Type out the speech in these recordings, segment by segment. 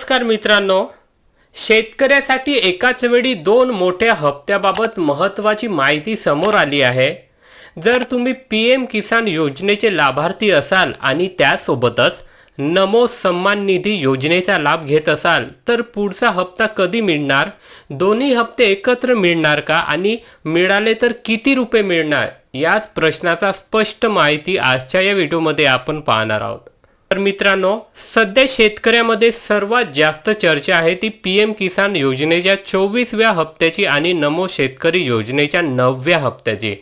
नमस्कार मित्रांनो, शेतकऱ्यासाठी एकाच वेळी दोन मोठ्या हप्त्याबाबत महत्त्वाची माहिती समोर आली आहे। जर तुम्ही पीएम किसान योजनेचे लाभार्थी असाल आणि त्यासोबतच नमो सन्मान निधी योजनेचा लाभ घेत असाल तर पुढचा हप्ता कधी मिळणार, दोन्ही हप्ते एकत्र मिळणार का आणि मिळाले तर किती रुपये मिळणार, याच प्रश्नाचा स्पष्ट माहिती आजच्या या व्हिडिओमध्ये आपण पाहणार आहोत। तर मित्रांनो, सध्या शेतकऱ्यामध्ये सर्वात जास्त चर्चा आहे ती पीएम किसान योजनेच्या 24व्या हप्त्याची आणि नमो शेतकरी योजनेच्या 9व्या हप्त्याची।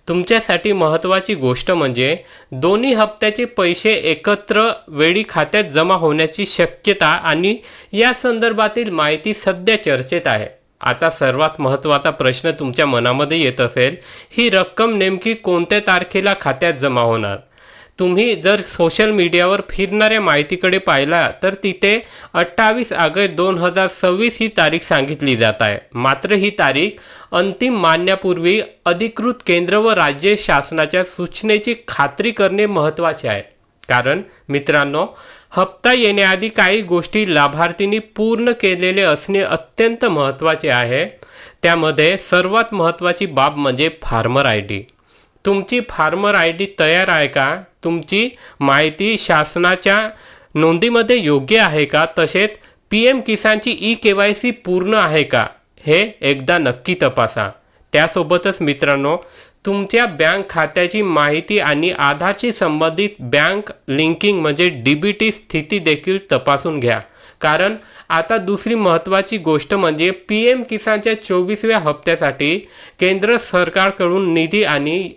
तुमच्यासाठी महत्त्वाची गोष्ट म्हणजे दोन्ही हप्त्याचे पैसे एकत्र वेळी खात्यात जमा होण्याची शक्यता आणि या संदर्भातील माहिती सध्या चर्चेत आहे। आता सर्वात महत्त्वाचा प्रश्न तुमच्या मनामध्ये येत असेल, ही रक्कम नेमकी कोणत्या तारखेला खात्यात जमा होणार? तुम्ही जर सोशल मीडियावर फिरणाऱ्या माहितीकडे पाहिला तर तिथे 28 ऑगस्ट 2026 ही तारीख सांगितली जात आहे। मात्र ही तारीख अंतिम मानण्यापूर्वी अधिकृत केंद्र व राज्य शासनाच्या सूचनेची खात्री करणे महत्त्वाचे आहे। कारण मित्रांनो, हप्ता येण्याआधी काही गोष्टी लाभार्थींनी पूर्ण केलेले असणे अत्यंत महत्त्वाचे आहे। त्यामध्ये सर्वात महत्त्वाची बाब म्हणजे फार्मर आयडी। तुमची फार्मर आयडी तयार आहे का? तुमची माहिती शासनाच्या नोंदीमध्ये योग्य आहे का? तसेच पीएम किसानची ई-केवायसी पूर्ण आहे का? हे एकदा नक्की तपासा। त्यासोबतच मित्रांनो, तुमच्या बँक खात्याची माहिती आणि आधारशी संबंधित बँक लिंकिंग म्हणजे डीबीटी स्थिती देखील तपासून घ्या। कारण आता दुसरी महत्त्वाची गोष्ट म्हणजे पीएम किसानच्या 24व्या हप्त्यासाठी केंद्र सरकारकडून निधी आणि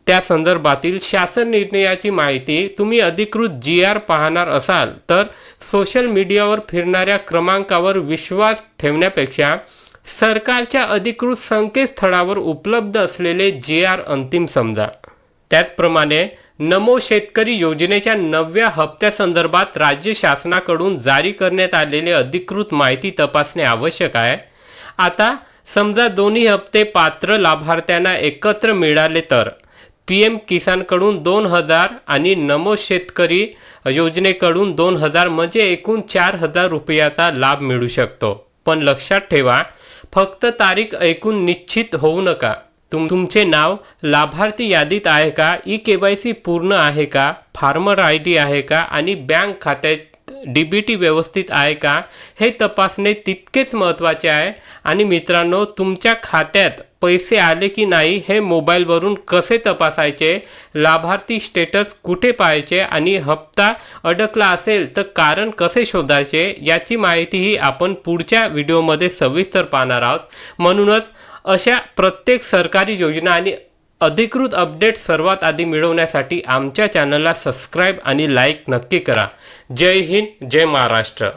त्या संदर्भातील शासन निर्णयाची माहिती तुम्ही अधिकृत GR पाहणार असाल तर सोशल मीडियावर फिरणाऱ्या क्रमांकावर विश्वास ठेवण्यापेक्षा सरकारच्या अधिकृत संकेतस्थळावर उपलब्ध असलेले GR अंतिम समजा। त्याचप्रमाणे नमो शेतकरी योजनेच्या 9व्या हप्त्यासंदर्भात राज्य शासनाकडून जारी करण्यात आलेले अधिकृत माहिती तपासणे आवश्यक आहे। आता समजा दोन्ही हप्ते पात्र लाभार्थ्यांना एकत्र मिळाले तर पीएम किसानकडून 2000 आणि नमो शेतकरी योजनेकडून 2000 म्हणजे एकूण 4000 रुपयाचा लाभ मिळू शकतो। पण लक्षात ठेवा, फक्त तारीख ऐकून निश्चित होऊ नका। तुमचे नाव लाभार्थी यादीत आहे का, ई-केवायसी पूर्ण आहे का, फार्मर आयडी आहे का आणि बँक खात्यात डीबीटी व्यवस्थित आहे का, हे तपासणे तितकेच महत्त्वाचे आहे। आणि मित्रांनो, तुमच्या खात्यात पैसे आले की नाही हे मोबाईलवरून कसे तपासायचे, लाभार्थी स्टेटस कुठे पाहायचे आणि हप्ता अडकला असेल तर कारण कसे शोधायचे, याची माहितीही आपण पुढच्या व्हिडिओमध्ये सविस्तर पाहणार आहोत। म्हणूनच अशा प्रत्येक सरकारी योजना आणि अधिकृत अपडेट सर्वात आधी मिळवण्यासाठी आमच्या चॅनलला सबस्क्राईब आणि लाईक नक्की करा। जय हिंद, जय महाराष्ट्र।